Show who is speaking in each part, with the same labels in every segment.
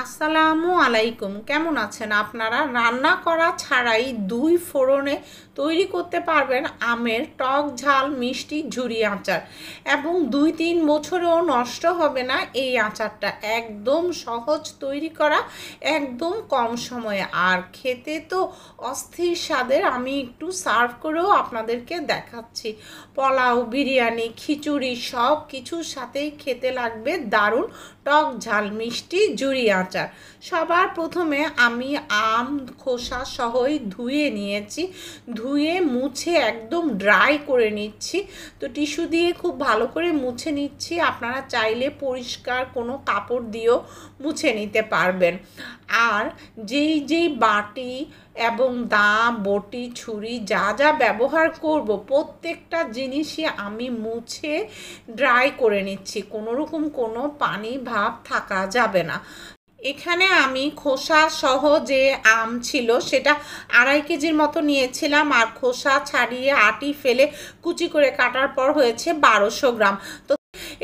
Speaker 1: আসসালামু আলাইকুম। কেমন আছেন আপনারা? রান্না করা ছাড়াই দুই ফোড়নে তৈরি করতে পারবেন আমের টক ঝাল মিষ্টি ঝুরি আচার এবং 2-3 বছরেও নষ্ট হবে না। এই আচারটা একদম সহজ তৈরি করা, একদম কম সময়ে, আর খেতে তো অস্থির স্বাদের। আমি একটু সার্ভ করেও আপনাদেরকে দেখাচ্ছি। পোলাও, বিরিয়ানি, খিচুড়ি সব কিছুর সাথেই খেতে লাগবে দারুণ টক ঝাল মিষ্টি ঝুরি আচার। সবার প্রথমে আমি আম খোসা সহই ধুয়ে নিয়েছি, ধুয়ে মুছে একদম ড্রাই করে নিচ্ছি। তো টিস্যু দিয়ে খুব ভালো করে মুছে নিচ্ছি। আপনারা চাইলে পরিষ্কার কোনো কাপড় দিয়েও মুছে নিতে পারবেন। আর যেই বাটি এবং দা, বটি, ছুরি যা যা ব্যবহার করব প্রত্যেকটা জিনিসই আমি মুছে ড্রাই করে নিচ্ছি। কোনোরকম কোনো পানি ভাব থাকা যাবে না। এখানে আমি খোসা সহ যে আম ছিল সেটা 2.5 কেজির মতো নিয়েছিলাম, আর খোসা ছাড়িয়ে আটি ফেলে কুচি করে কাটার পর হয়েছে 1200 গ্রাম। তো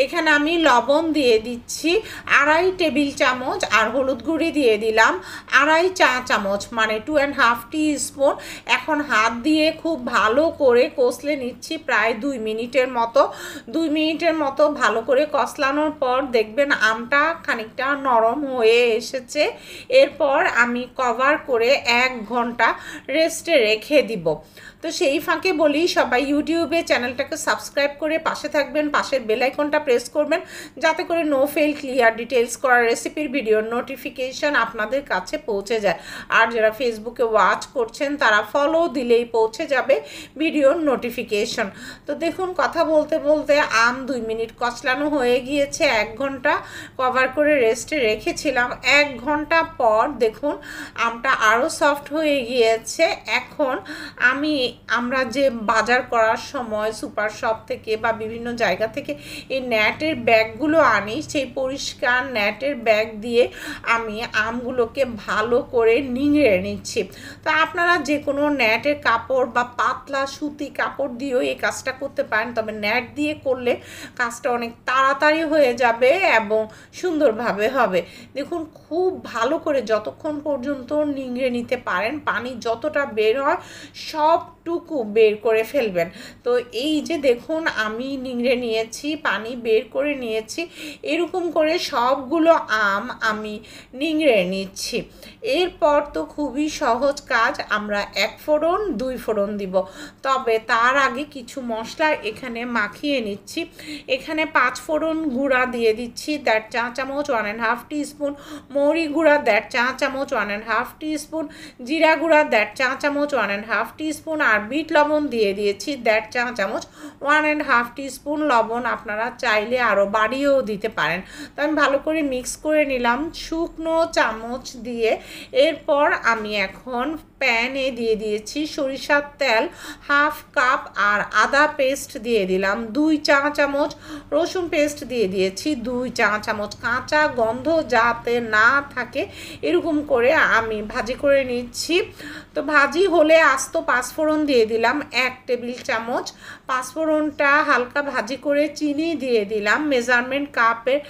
Speaker 1: এখানে আমি লবণ দিয়ে দিচ্ছি 2.5 টেবিল চামচ, আর হলুদ গুঁড়ি দিয়ে দিলাম 2.5 চা চামচ, মানে 2.5 টিস্পুন। এখন হাত দিয়ে খুব ভালো করে কষলে নিচ্ছি প্রায় 2 মিনিটের মতো। 2 মিনিটের মতো ভালো করে কষলানোর পর দেখবেন আমটা খানিকটা নরম হয়ে এসেছে। এরপর আমি কভার করে 1 ঘন্টা রেস্টে রেখে দিব। তো সেই ফাঁকে বলি, সবাই ইউটিউবে চ্যানেলটাকে সাবস্ক্রাইব করে পাশে থাকবেন, পাশের বেল আইকনটা প্রেস করবেন যাতে করে নো ফেল ক্লিয়ার ডিটেলস করা রেসিপির ভিডিওর নোটিফিকেশন আপনাদের কাছে পৌঁছে যায়। আর যারা ফেসবুকে ওয়াচ করছেন তারা ফলো দিলেই পৌঁছে যাবে ভিডিওর নোটিফিকেশন। তো দেখুন, কথা বলতে বলতে আম 2 মিনিট কষলানো হয়ে গিয়েছে। 1 ঘন্টা কভার করে রেস্টে রেখেছিলাম। 1 ঘন্টা পর দেখুন আমটা আরও সফট হয়ে গিয়েছে। এখন আমরা যে বাজার করার সময় সুপার শপ থেকে বা বিভিন্ন জায়গা থেকে এই নেটের ব্যাগগুলো আনি, সেই পরিষ্কার নেটের ব্যাগ দিয়ে আমি আমগুলোকে ভালো করে নিংড়ে নিচ্ছি। তো আপনারা যে কোনো নেটের কাপড় বা পাতলা সুতি কাপড় দিয়েও এই কাজটা করতে পারেন, তবে নেট দিয়ে করলে কাজটা অনেক তাড়াতাড়ি হয়ে যাবে এবং সুন্দরভাবে হবে। দেখুন, খুব ভালো করে যতক্ষণ পর্যন্ত নিংড়ে নিতে পারেন, পানি যতটা বের হয় সবটুকু বের করে ফেলবেন। তো এই যে দেখুন আমি নিংড়ে নিয়েছি, পানি বের করে নিয়েছি, এরকম করে সবগুলো আম আমি নিংড়ে নিচ্ছি। এরপর তো খুবই সহজ কাজ, আমরা 1 ফোড়ন 2 ফোড়ন দিব। তবে তার আগে কিছু মশলা এখানে মাখিয়ে নিচ্ছি। এখানে 5 ফোড়ন গুঁড়া দিয়ে দিচ্ছি 1.5 চা চামচ, 1.5 টিস্পুন মৌরি গুঁড়া 1.5 চা চামচ, 1.5 টিস্পুন জিরা গুঁড়া 1.5 চা চামচ, 1.5 টিস্পুন, আর বিট লবণ দিয়ে দিয়েছি 1.5 চা চামচ। 1.5 টিস্পুন লবণ আপনারা চাইলে আরও বাড়িয়েও দিতে পারেন। তো আমি ভালো করে মিক্স করে নিলাম শুকনো চামচ দিয়ে। এরপর আমি এখন প্যানে দিয়ে দিয়েছি সরিষার তেল 1/2 কাপ, আর আদা পেস্ট দিয়ে দিলাম 2 চা চামচ, রসুন পেস্ট দিয়ে দিয়েছি 2 চা চামচ। কাঁচা গন্ধ যাতে না থাকে এরকম করে আমি ভাজি করে নিচ্ছি। তো ভাজি হলে আস্ত 5 ফোড়ন দিয়ে দিলাম 1 টেবিল চামচ। 5 ফোড়নটা হালকা ভাজি করে চিনি দিয়ে দিলাম মেজারমেন্ট কাপের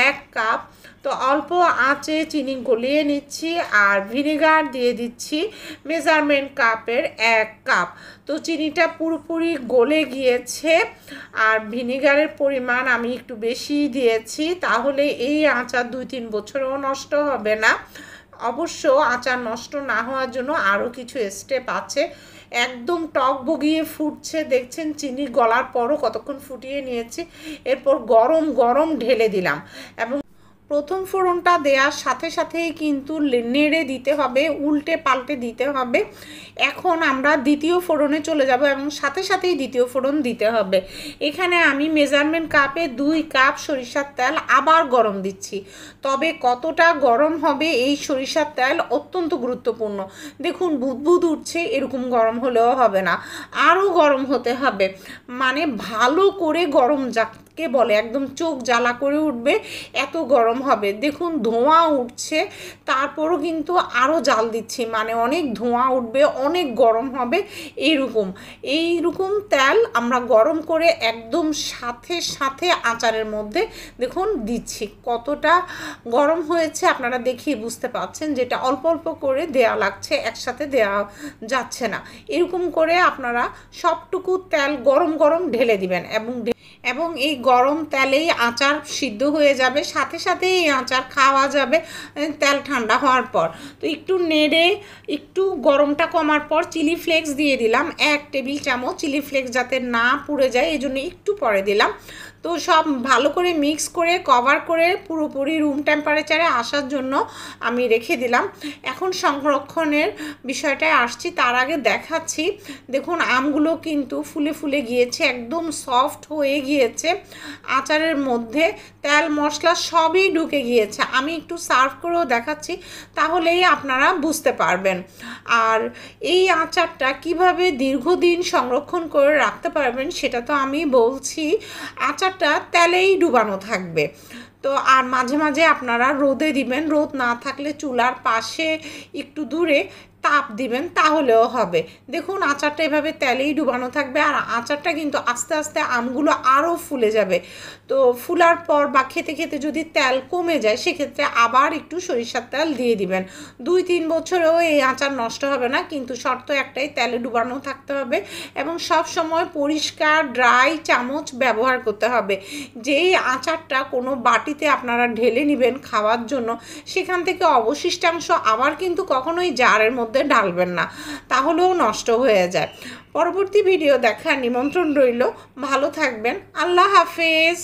Speaker 1: 1 কাপ। তো অল্প আঁচে চিনি গলিয়ে নিচ্ছি, আর ভিনেগার দিয়ে দিচ্ছি মেজারমেন্ট কাপের 1 কাপ। তো চিনিটা পুরোপুরি গলে গিয়েছে, আর ভিনেগারের পরিমাণ আমি একটু বেশি দিয়েছি, তাহলে এই আচার 2-3 বছরেও নষ্ট হবে না। অবশ্য আচার নষ্ট না হওয়ার জন্য আরও কিছু স্টেপ আছে। একদম টক বগিয়ে ফুটছে, দেখছেন চিনি গলার পরও কতক্ষণ ফুটিয়ে নিয়েছি। এরপর গরম গরম ঢেলে দিলাম, এবং প্রথম ফোড়নটা দেওয়ার সাথে সাথেই কিন্তু নেড়ে দিতে হবে, উল্টে পাল্টে দিতে হবে। এখন আমরা দ্বিতীয় ফোড়নে চলে যাব এবং সাথে সাথেই দ্বিতীয় ফোড়ন দিতে হবে। এখানে আমি মেজারমেন্ট কাপে 2 কাপ সরিষার তেল আবার গরম দিচ্ছি। তবে কতটা গরম হবে এই সরিষার তেল অত্যন্ত গুরুত্বপূর্ণ। দেখুন বুদবুদ উঠছে, এরকম গরম হলেও হবে না, আরও গরম হতে হবে, মানে ভালো করে গরম যাকে কাকে বলে একদম চোখ জ্বালা করে উঠবে, এত গরম হবে। দেখুন ধোঁয়া উঠছে, তারপরও কিন্তু আরও জাল দিচ্ছি, মানে অনেক ধোঁয়া উঠবে, অনেক গরম হবে। এইরকম তেল আমরা গরম করে একদম সাথে সাথে আচারের মধ্যে দেখুন দিচ্ছি। কতটা গরম হয়েছে আপনারা দেখেই বুঝতে পারছেন, যেটা অল্প অল্প করে দেয়া লাগছে, একসাথে দেয়া যাচ্ছে না। এরকম করে আপনারা সবটুকু তেল গরম গরম ঢেলে দিবেন এবং এই গরম তেলেই আচার সিদ্ধ হয়ে যাবে, সাথে সাথে এই আচার খাওয়া যাবে তেল ঠান্ডা হওয়ার পর। তো একটু নেড়ে একটু গরমটা কমার পর চিলি ফ্লেক্স দিয়ে দিলাম 1 টেবিল চামচ। চিলি ফ্লেক্স যাতে না পুড়ে যায় এই জন্য একটু পরে দিলাম। তো সব ভালো করে মিক্স করে কভার করে পুরোপুরি রুম টেম্পারেচারে আসার জন্য আমি রেখে দিলাম। এখন সংরক্ষণের বিষয়টায় আসছি, তার আগে দেখাচ্ছি। দেখুন আমগুলো কিন্তু ফুলে ফুলে গিয়েছে, একদম সফট হয়ে গিয়েছে, আচারের মধ্যে তেল মশলা সবই ঢুকে গিয়েছে। আমি একটু সার্ভ করেও দেখাচ্ছি, তাহলেই আপনারা বুঝতে পারবেন। আর এই আচারটা কিভাবে দীর্ঘদিন সংরক্ষণ করে রাখতে পারবেন সেটা তো আমি বলছি। আচারটা তেলেই ডুবানো থাকবে। তো আর মাঝে মাঝে আপনারা রোদে দিবেন, রোদ না থাকলে চুলার পাশে একটু দূরে তাপ দিবেন, তাহলেও হবে। দেখুন আচারটা এভাবে তেলেই ডুবানো থাকবে, আর আচারটা কিন্তু আস্তে আস্তে আমগুলো আরও ফুলে যাবে। তো ফুলার পর বা খেতে খেতে যদি তেল কমে যায় সেক্ষেত্রে আবার একটু সরিষার তেল দিয়ে দিবেন। 2-3 বছরেও এই আচার নষ্ট হবে না, কিন্তু শর্ত একটাই, তেলে ডুবানো থাকতে হবে এবং সব সময় পরিষ্কার ড্রাই চামচ ব্যবহার করতে হবে। যেই আচারটা কোনো বাটিতে আপনারা ঢেলে নেবেন খাওয়ার জন্য, সেখান থেকে অবশিষ্টাংশ আবার কিন্তু কখনোই জারের মধ্যে ঢালবেন না, তাহলেও নষ্ট হয়ে যায়। পরবর্তী ভিডিও দেখার নিমন্ত্রণ রইল। ভালো থাকবেন। আল্লাহ হাফেজ।